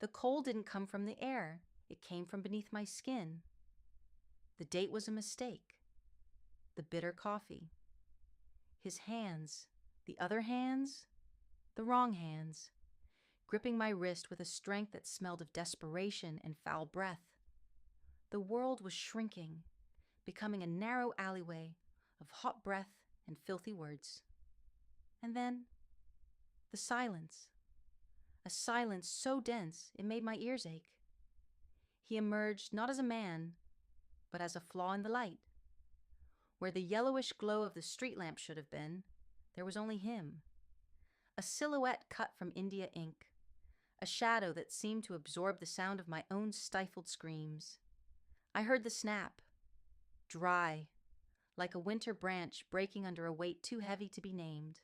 The cold didn't come from the air. It came from beneath my skin. The date was a mistake. The bitter coffee. His hands, the other hands, the wrong hands, gripping my wrist with a strength that smelled of desperation and foul breath. The world was shrinking, becoming a narrow alleyway of hot breath and filthy words. And then, the silence. A silence so dense it made my ears ache. He emerged not as a man, but as a flaw in the light. Where the yellowish glow of the street lamp should have been, there was only him. A silhouette cut from India ink. A shadow that seemed to absorb the sound of my own stifled screams. I heard the snap. Dry, like a winter branch breaking under a weight too heavy to be named.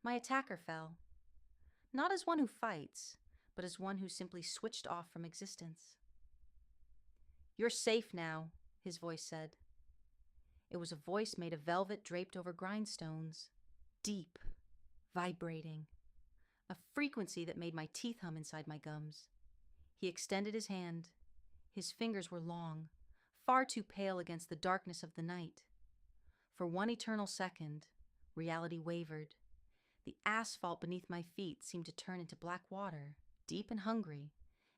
My attacker fell. Not as one who fights, but as one who simply switched off from existence. "You're safe now," his voice said. It was a voice made of velvet draped over grindstones, deep, vibrating, a frequency that made my teeth hum inside my gums. He extended his hand. His fingers were long, far too pale against the darkness of the night. For one eternal second, reality wavered. The asphalt beneath my feet seemed to turn into black water, deep and hungry,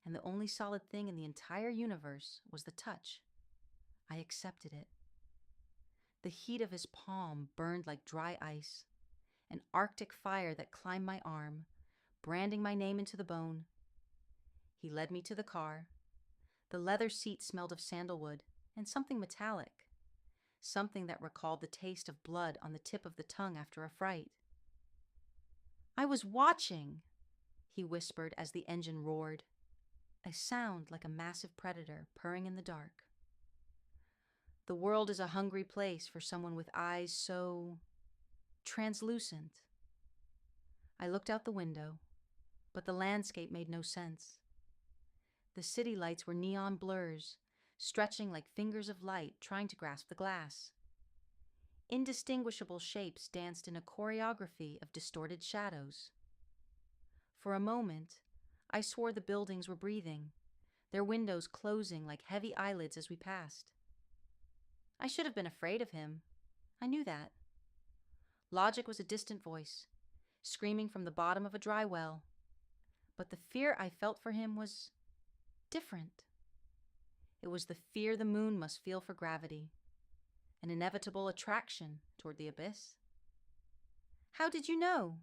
and the only solid thing in the entire universe was the touch. I accepted it. The heat of his palm burned like dry ice, an arctic fire that climbed my arm, branding my name into the bone. He led me to the car. The leather seat smelled of sandalwood and something metallic, something that recalled the taste of blood on the tip of the tongue after a fright. "I was watching," he whispered as the engine roared, a sound like a massive predator purring in the dark. The world is a hungry place for someone with eyes so translucent. I looked out the window, but the landscape made no sense. The city lights were neon blurs, stretching like fingers of light trying to grasp the glass. Indistinguishable shapes danced in a choreography of distorted shadows. For a moment, I swore the buildings were breathing, their windows closing like heavy eyelids as we passed. I should have been afraid of him. I knew that. Logic was a distant voice, screaming from the bottom of a dry well. But the fear I felt for him was different. It was the fear the moon must feel for gravity, an inevitable attraction toward the abyss. "How did you know?"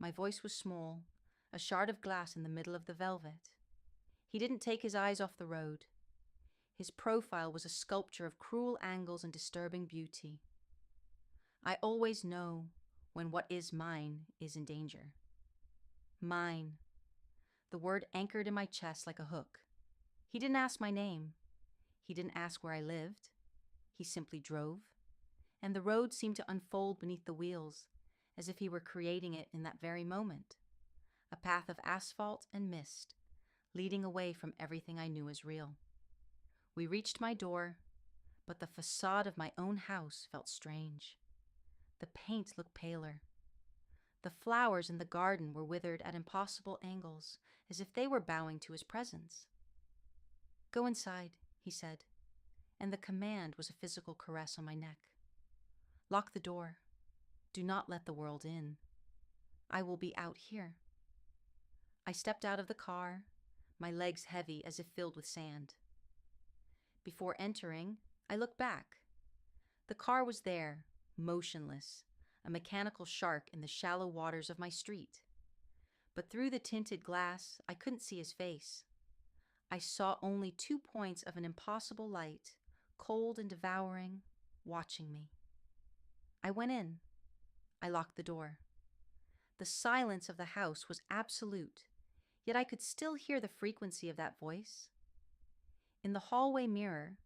My voice was small, a shard of glass in the middle of the velvet. He didn't take his eyes off the road. His profile was a sculpture of cruel angles and disturbing beauty. "I always know when what is mine is in danger." Mine. The word anchored in my chest like a hook. He didn't ask my name. He didn't ask where I lived. He simply drove, and the road seemed to unfold beneath the wheels, as if he were creating it in that very moment. A path of asphalt and mist, leading away from everything I knew as real. We reached my door, but the facade of my own house felt strange. The paint looked paler. The flowers in the garden were withered at impossible angles, as if they were bowing to his presence. "Go inside," he said, and the command was a physical caress on my neck. "Lock the door. Do not let the world in. I will be out here." I stepped out of the car, my legs heavy as if filled with sand. Before entering, I looked back. The car was there, motionless, a mechanical shark in the shallow waters of my street. But through the tinted glass, I couldn't see his face. I saw only 2 points of an impossible light, cold and devouring, watching me. I went in. I locked the door. The silence of the house was absolute, yet I could still hear the frequency of that voice. In the hallway mirror,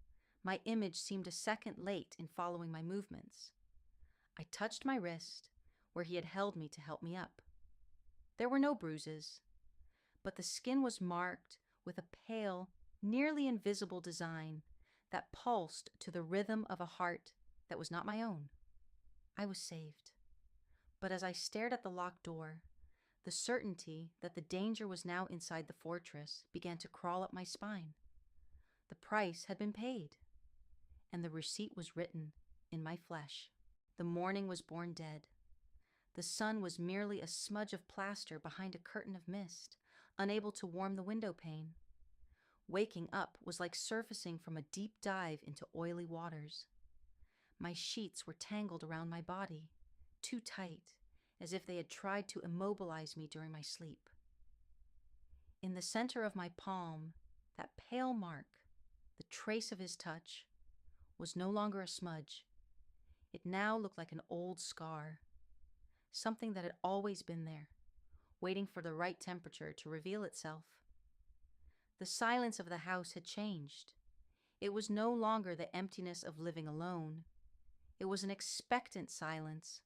my image seemed a second late in following my movements. I touched my wrist, where he had held me to help me up. There were no bruises, but the skin was marked with a pale, nearly invisible design that pulsed to the rhythm of a heart that was not my own. I was saved. But as I stared at the locked door, The certainty that the danger was now inside the fortress began to crawl up my spine. The price had been paid, and the receipt was written in my flesh. The morning was born dead. The sun was merely a smudge of plaster behind a curtain of mist, unable to warm the window pane. Waking up was like surfacing from a deep dive into oily waters. My sheets were tangled around my body, too tight, as if they had tried to immobilize me during my sleep. In the center of my palm, that pale mark, the trace of his touch, was no longer a smudge. It now looked like an old scar, something that had always been there, waiting for the right temperature to reveal itself. The silence of the house had changed. It was no longer the emptiness of living alone. It was an expectant silence,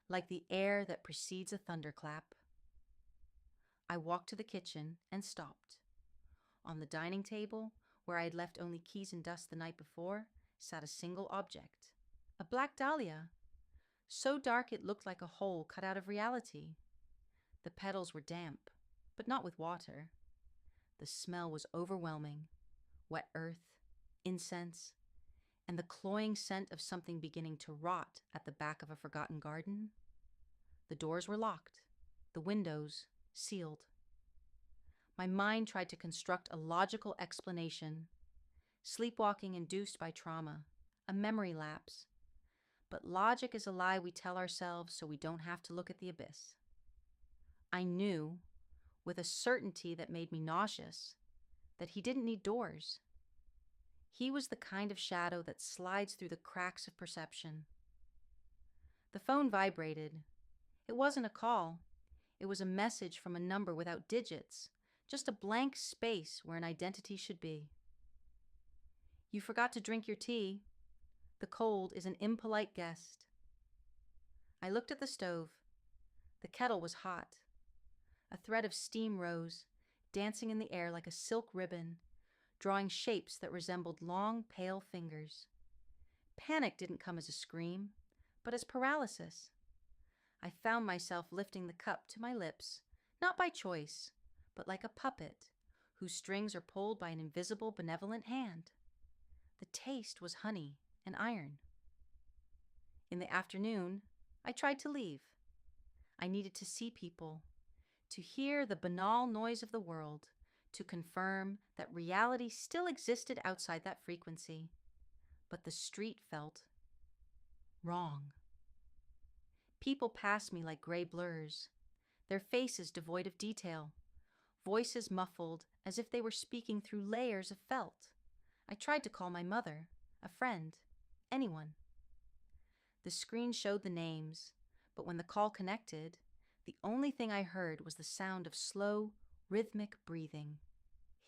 like the air that precedes a thunderclap. I walked to the kitchen and stopped. On the dining table, where I had left only keys and dust the night before, sat a single object, a black dahlia, so dark it looked like a hole cut out of reality. The petals were damp, but not with water. The smell was overwhelming, wet earth, incense, and the cloying scent of something beginning to rot at the back of a forgotten garden. The doors were locked, the windows sealed. My mind tried to construct a logical explanation. Sleepwalking induced by trauma, a memory lapse. But logic is a lie we tell ourselves so we don't have to look at the abyss. I knew, with a certainty that made me nauseous, that he didn't need doors. He was the kind of shadow that slides through the cracks of perception. The phone vibrated. It wasn't a call. It was a message from a number without digits, just a blank space where an identity should be. You forgot to drink your tea. The cold is an impolite guest. I looked at the stove. The kettle was hot. A thread of steam rose, dancing in the air like a silk ribbon, drawing shapes that resembled long, pale fingers. Panic didn't come as a scream, but as paralysis. I found myself lifting the cup to my lips, not by choice, but like a puppet, whose strings are pulled by an invisible, benevolent hand. The taste was honey and iron. In the afternoon, I tried to leave. I needed to see people, to hear the banal noise of the world, to confirm that reality still existed outside that frequency. But the street felt wrong. People passed me like gray blurs, their faces devoid of detail, voices muffled as if they were speaking through layers of felt. I tried to call my mother, a friend, anyone. The screen showed the names, but when the call connected, the only thing I heard was the sound of slow, rhythmic breathing.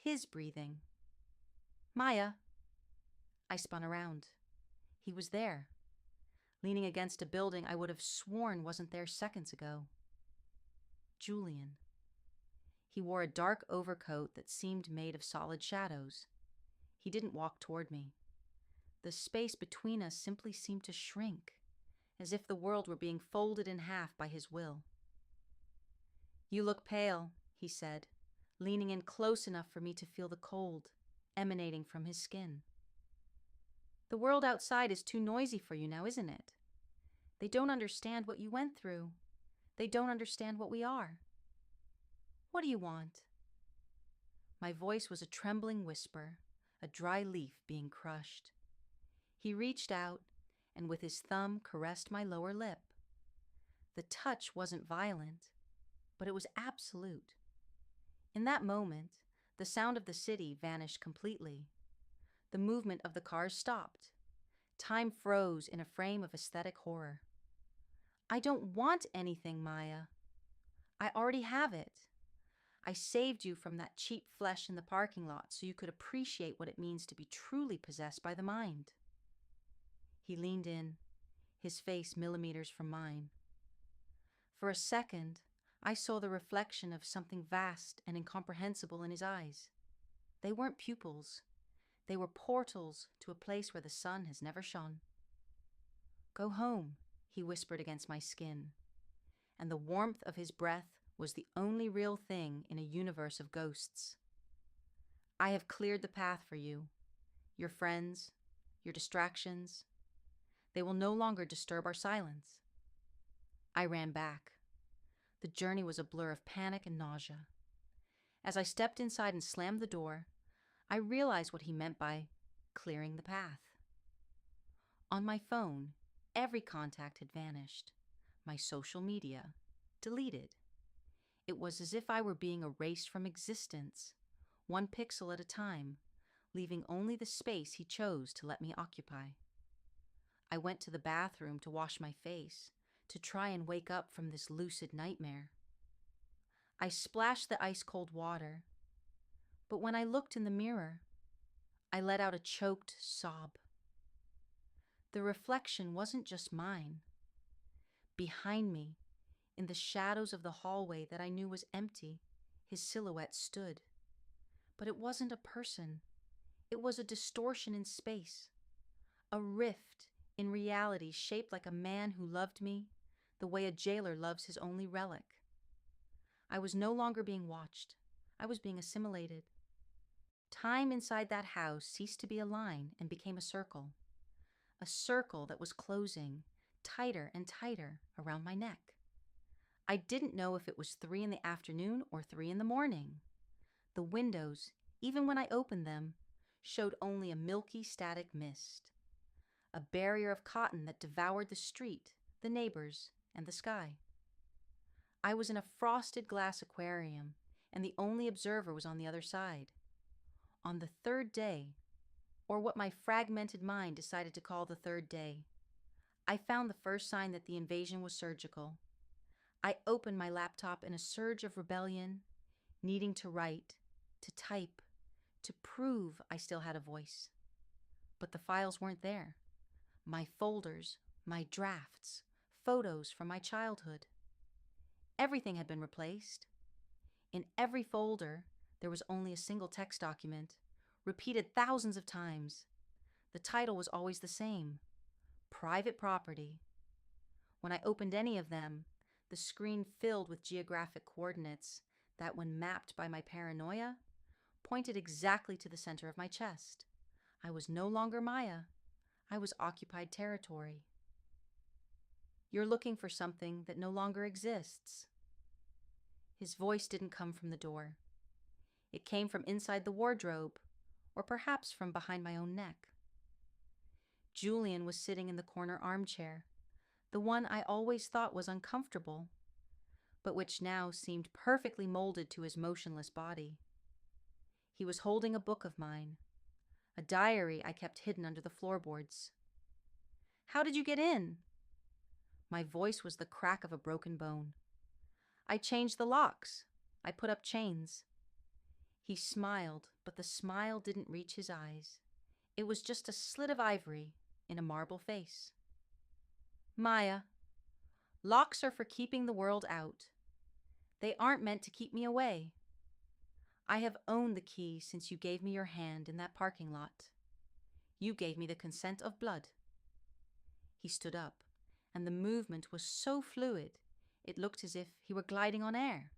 His breathing. Maya. I spun around. He was there, leaning against a building I would have sworn wasn't there seconds ago. Julian. He wore a dark overcoat that seemed made of solid shadows. He didn't walk toward me. The space between us simply seemed to shrink, as if the world were being folded in half by his will. You look pale, he said, leaning in close enough for me to feel the cold emanating from his skin. The world outside is too noisy for you now, isn't it? They don't understand what you went through. They don't understand what we are. What do you want? My voice was a trembling whisper, a dry leaf being crushed. He reached out and with his thumb caressed my lower lip. The touch wasn't violent, but it was absolute. In that moment, the sound of the city vanished completely. The movement of the cars stopped. Time froze in a frame of aesthetic horror. I don't want anything, Maya. I already have it. I saved you from that cheap flesh in the parking lot so you could appreciate what it means to be truly possessed by the mind. He leaned in, his face millimeters from mine. For a second, I saw the reflection of something vast and incomprehensible in his eyes. They weren't pupils. They were portals to a place where the sun has never shone. Go home, he whispered against my skin, and the warmth of his breath was the only real thing in a universe of ghosts. I have cleared the path for you, your friends, your distractions. They will no longer disturb our silence. I ran back. The journey was a blur of panic and nausea. As I stepped inside and slammed the door, I realized what he meant by clearing the path. On my phone, every contact had vanished. My social media, deleted. It was as if I were being erased from existence, one pixel at a time, leaving only the space he chose to let me occupy. I went to the bathroom to wash my face, to try and wake up from this lucid nightmare. I splashed the ice-cold water, but when I looked in the mirror, I let out a choked sob. The reflection wasn't just mine. Behind me, in the shadows of the hallway that I knew was empty, his silhouette stood. But it wasn't a person. It was a distortion in space, a rift in reality shaped like a man who loved me the way a jailer loves his only relic. I was no longer being watched. I was being assimilated. Time inside that house ceased to be a line and became a circle that was closing tighter and tighter around my neck. I didn't know if it was 3 in the afternoon or 3 in the morning. The windows, even when I opened them, showed only a milky static mist, a barrier of cotton that devoured the street, the neighbors, and the sky. I was in a frosted glass aquarium, and the only observer was on the other side. On the third day, or what my fragmented mind decided to call the third day, I found the first sign that the invasion was surgical. I opened my laptop in a surge of rebellion, needing to write, to type, to prove I still had a voice. But the files weren't there. My folders, my drafts, photos from my childhood. Everything had been replaced. In every folder, there was only a single text document, repeated thousands of times. The title was always the same: Private Property. When I opened any of them, the screen filled with geographic coordinates that, when mapped by my paranoia, pointed exactly to the center of my chest. I was no longer Maya. I was occupied territory. You're looking for something that no longer exists. His voice didn't come from the door. It came from inside the wardrobe, or perhaps from behind my own neck. Julian was sitting in the corner armchair, the one I always thought was uncomfortable, but which now seemed perfectly molded to his motionless body. He was holding a book of mine, a diary I kept hidden under the floorboards. "How did you get in?" My voice was the crack of a broken bone. "I changed the locks. I put up chains." He smiled, but the smile didn't reach his eyes. It was just a slit of ivory in a marble face. "Maya, locks are for keeping the world out. They aren't meant to keep me away. I have owned the key since you gave me your hand in that parking lot. You gave me the consent of blood." He stood up, and the movement was so fluid, it looked as if he were gliding on air.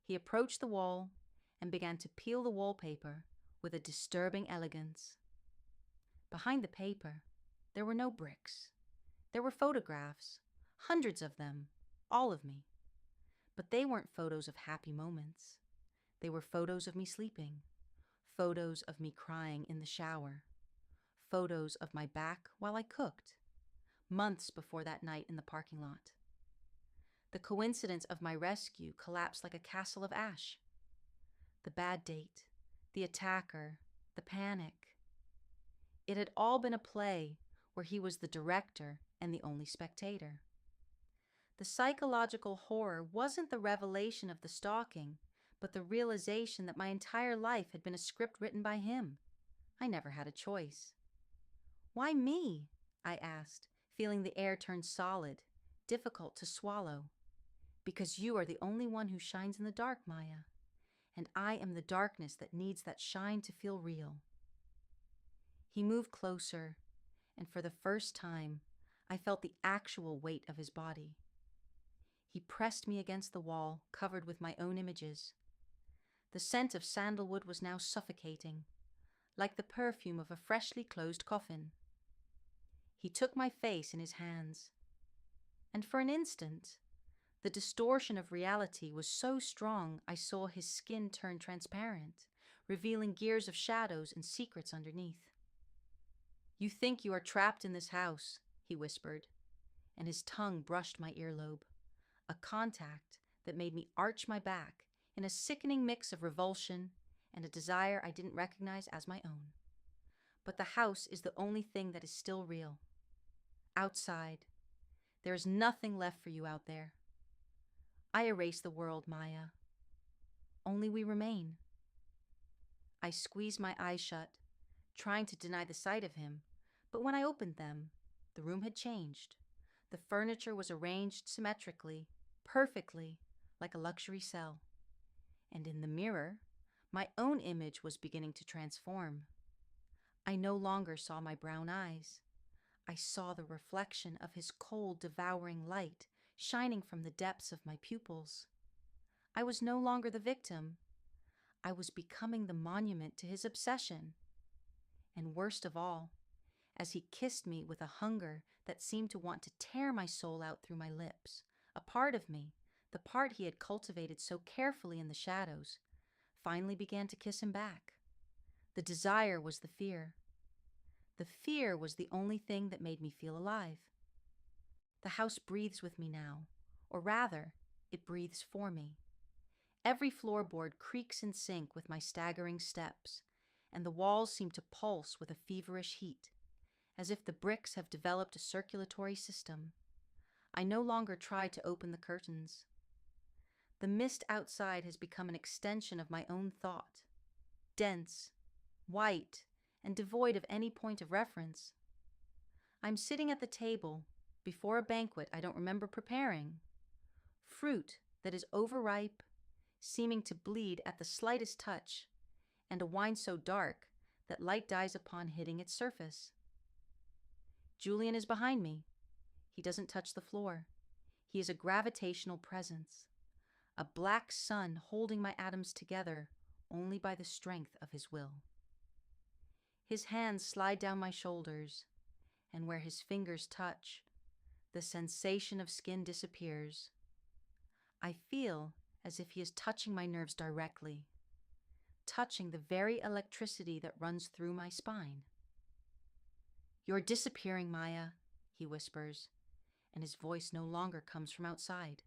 He approached the wall and began to peel the wallpaper with a disturbing elegance. Behind the paper, there were no bricks. There were photographs, hundreds of them, all of me. But they weren't photos of happy moments. They were photos of me sleeping, photos of me crying in the shower, photos of my back while I cooked, months before that night in the parking lot. The coincidence of my rescue collapsed like a castle of ash. The bad date, the attacker, the panic. It had all been a play where he was the director and the only spectator. The psychological horror wasn't the revelation of the stalking, but the realization that my entire life had been a script written by him. I never had a choice. "Why me?" I asked, feeling the air turn solid, difficult to swallow. "Because you are the only one who shines in the dark, Maya, and I am the darkness that needs that shine to feel real." He moved closer, and for the first time, I felt the actual weight of his body. He pressed me against the wall, covered with my own images. The scent of sandalwood was now suffocating, like the perfume of a freshly closed coffin. He took my face in his hands, and for an instant, the distortion of reality was so strong I saw his skin turn transparent, revealing gears of shadows and secrets underneath. "You think you are trapped in this house," he whispered, and his tongue brushed my earlobe, a contact that made me arch my back in a sickening mix of revulsion and a desire I didn't recognize as my own. "But the house is the only thing that is still real. Outside, there is nothing left for you out there. I erase the world, Maya. Only we remain." I squeezed my eyes shut, trying to deny the sight of him, but when I opened them, the room had changed. The furniture was arranged symmetrically, perfectly, like a luxury cell. And in the mirror, my own image was beginning to transform. I no longer saw my brown eyes. I saw the reflection of his cold, devouring light shining from the depths of my pupils. I was no longer the victim. I was becoming the monument to his obsession. And worst of all, as he kissed me with a hunger that seemed to want to tear my soul out through my lips, a part of me, the part he had cultivated so carefully in the shadows, finally began to kiss him back. The desire was the fear. The fear was the only thing that made me feel alive. The house breathes with me now, or rather, it breathes for me. Every floorboard creaks in sync with my staggering steps, and the walls seem to pulse with a feverish heat, as if the bricks have developed a circulatory system. I no longer try to open the curtains. The mist outside has become an extension of my own thought, dense, white, and devoid of any point of reference. I'm sitting at the table before a banquet I don't remember preparing. Fruit that is overripe, seeming to bleed at the slightest touch, and a wine so dark that light dies upon hitting its surface. Julian is behind me. He doesn't touch the floor. He is a gravitational presence, a black sun holding my atoms together only by the strength of his will. His hands slide down my shoulders, and where his fingers touch, the sensation of skin disappears. I feel as if he is touching my nerves directly, touching the very electricity that runs through my spine. "You're disappearing, Maya," he whispers, and his voice no longer comes from outside.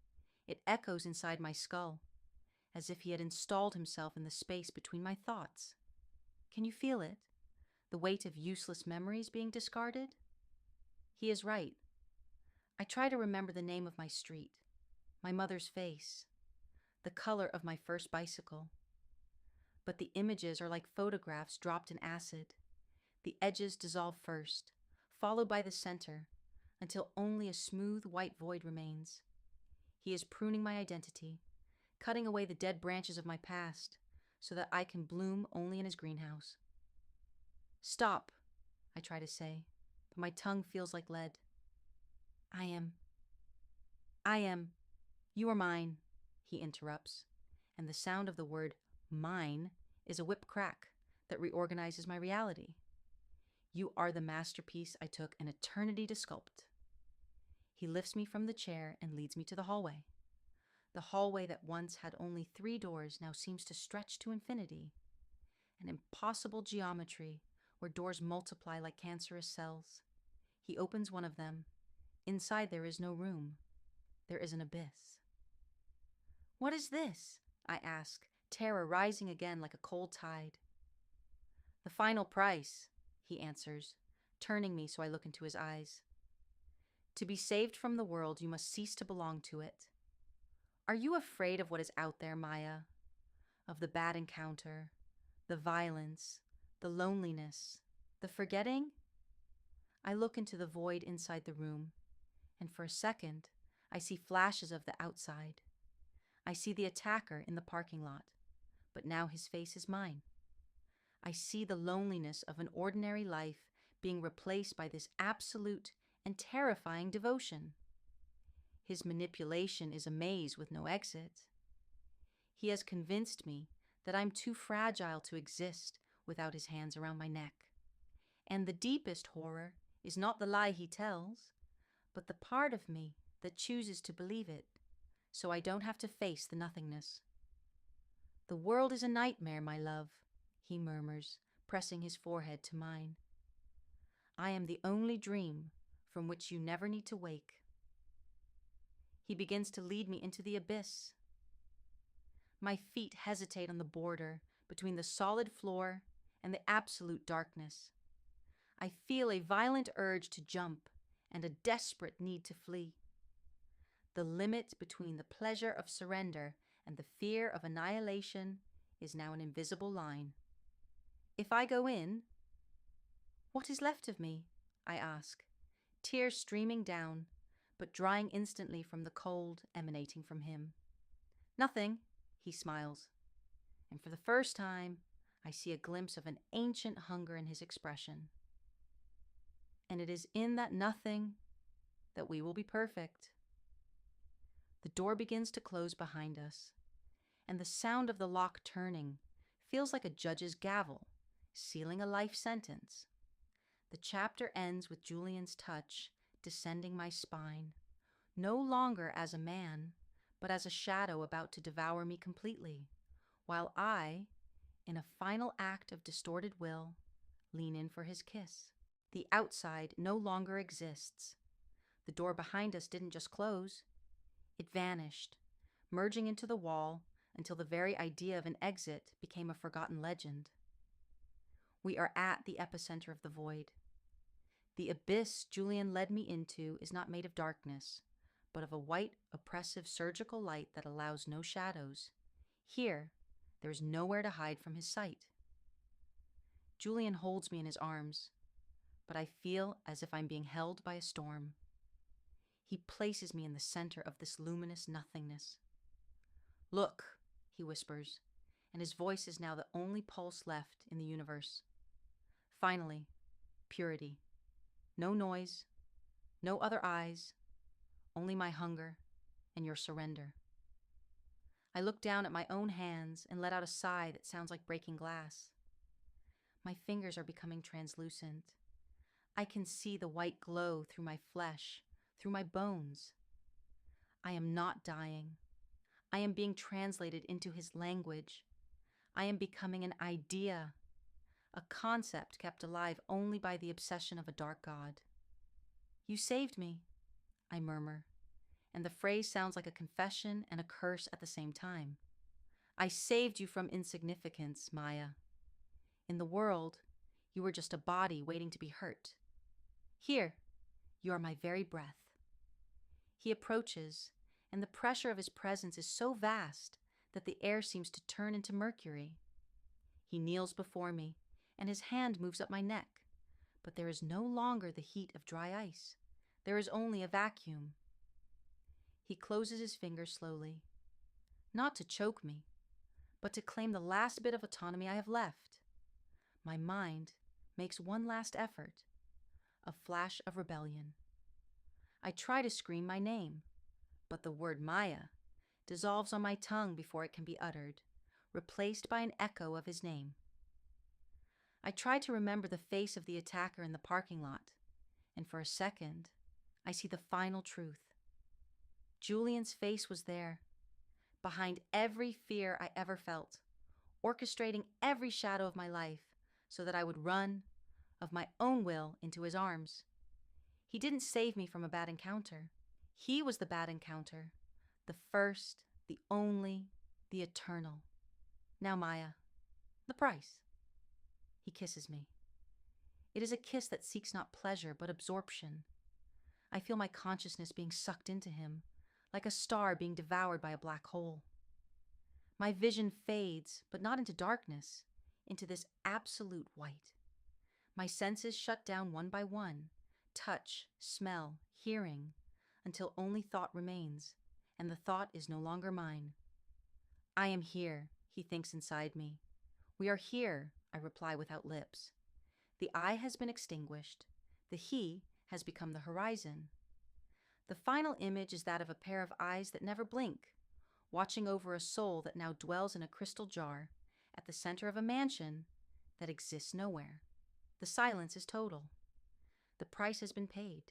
It echoes inside my skull, as if he had installed himself in the space between my thoughts. Can you feel it? The weight of useless memories being discarded? He is right. I try to remember the name of my street, my mother's face, the color of my first bicycle. But the images are like photographs dropped in acid. The edges dissolve first, followed by the center, until only a smooth white void remains. He is pruning my identity, cutting away the dead branches of my past, so that I can bloom only in his greenhouse. "Stop," I try to say, but my tongue feels like lead. I am, you are mine," he interrupts, and the sound of the word mine is a whip crack that reorganizes my reality. "You are the masterpiece I took an eternity to sculpt." He lifts me from the chair and leads me to the hallway. The hallway that once had only 3 doors now seems to stretch to infinity. An impossible geometry where doors multiply like cancerous cells. He opens one of them. Inside there is no room. There is an abyss. "What is this?" I ask, terror rising again like a cold tide. "The final price," he answers, turning me so I look into his eyes. "To be saved from the world, you must cease to belong to it. Are you afraid of what is out there, Maya? Of the bad encounter, the violence, the loneliness, the forgetting?" I look into the void inside the room, and for a second, I see flashes of the outside. I see the attacker in the parking lot, but now his face is mine. I see the loneliness of an ordinary life being replaced by this absolute and terrifying devotion. His manipulation is a maze with no exit. He has convinced me that I'm too fragile to exist without his hands around my neck. And the deepest horror is not the lie he tells, but the part of me that chooses to believe it, so I don't have to face the nothingness. The world is a nightmare, my love, he murmurs, pressing his forehead to mine. I am the only dream from which you never need to wake. He begins to lead me into the abyss. My feet hesitate on the border between the solid floor and the absolute darkness. I feel a violent urge to jump and a desperate need to flee. The limit between the pleasure of surrender and the fear of annihilation is now an invisible line. If I go in, what is left of me? I ask, tears streaming down, but drying instantly from the cold emanating from him. Nothing, he smiles, and for the first time, I see a glimpse of an ancient hunger in his expression. And it is in that nothing that we will be perfect. The door begins to close behind us, and the sound of the lock turning feels like a judge's gavel, sealing a life sentence. The chapter ends with Julian's touch descending my spine, no longer as a man, but as a shadow about to devour me completely, while I, in a final act of distorted will, lean in for his kiss. The outside no longer exists. The door behind us didn't just close, it vanished, merging into the wall until the very idea of an exit became a forgotten legend. We are at the epicenter of the void. The abyss Julian led me into is not made of darkness, but of a white, oppressive surgical light that allows no shadows. Here, there is nowhere to hide from his sight. Julian holds me in his arms, but I feel as if I'm being held by a storm. He places me in the center of this luminous nothingness. Look, he whispers, and his voice is now the only pulse left in the universe. Finally, purity. No noise, no other eyes, only my hunger and your surrender. I look down at my own hands and let out a sigh that sounds like breaking glass. My fingers are becoming translucent. I can see the white glow through my flesh, through my bones. I am not dying. I am being translated into his language. I am becoming an idea, a concept kept alive only by the obsession of a dark god. You saved me, I murmur, and the phrase sounds like a confession and a curse at the same time. I saved you from insignificance, Maya. In the world, you were just a body waiting to be hurt. Here, you are my very breath. He approaches, and the pressure of his presence is so vast that the air seems to turn into mercury. He kneels before me, and his hand moves up my neck, but there is no longer the heat of dry ice. There is only a vacuum. He closes his fingers slowly, not to choke me, but to claim the last bit of autonomy I have left. My mind makes one last effort, a flash of rebellion. I try to scream my name, but the word Maya dissolves on my tongue before it can be uttered, replaced by an echo of his name. I try to remember the face of the attacker in the parking lot, and for a second, I see the final truth. Julian's face was there, behind every fear I ever felt, orchestrating every shadow of my life so that I would run, of my own will, into his arms. He didn't save me from a bad encounter. He was the bad encounter, the first, the only, the eternal. Now, Maya, the price. He kisses me. It is a kiss that seeks not pleasure, but absorption. I feel my consciousness being sucked into him, like a star being devoured by a black hole. My vision fades, but not into darkness, into this absolute white. My senses shut down one by one, touch, smell, hearing, until only thought remains, and the thought is no longer mine. I am here, he thinks inside me. We are here, I reply without lips. The I has been extinguished. The he has become the horizon. The final image is that of a pair of eyes that never blink, watching over a soul that now dwells in a crystal jar at the center of a mansion that exists nowhere. The silence is total. The price has been paid.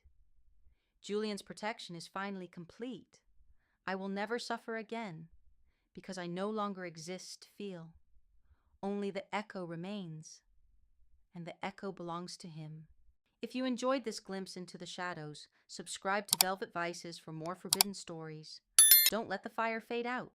Julian's protection is finally complete. I will never suffer again because I no longer exist to feel. Only the echo remains, and the echo belongs to him. If you enjoyed this glimpse into the shadows, subscribe to Velvet Vices for more forbidden stories. Don't let the fire fade out.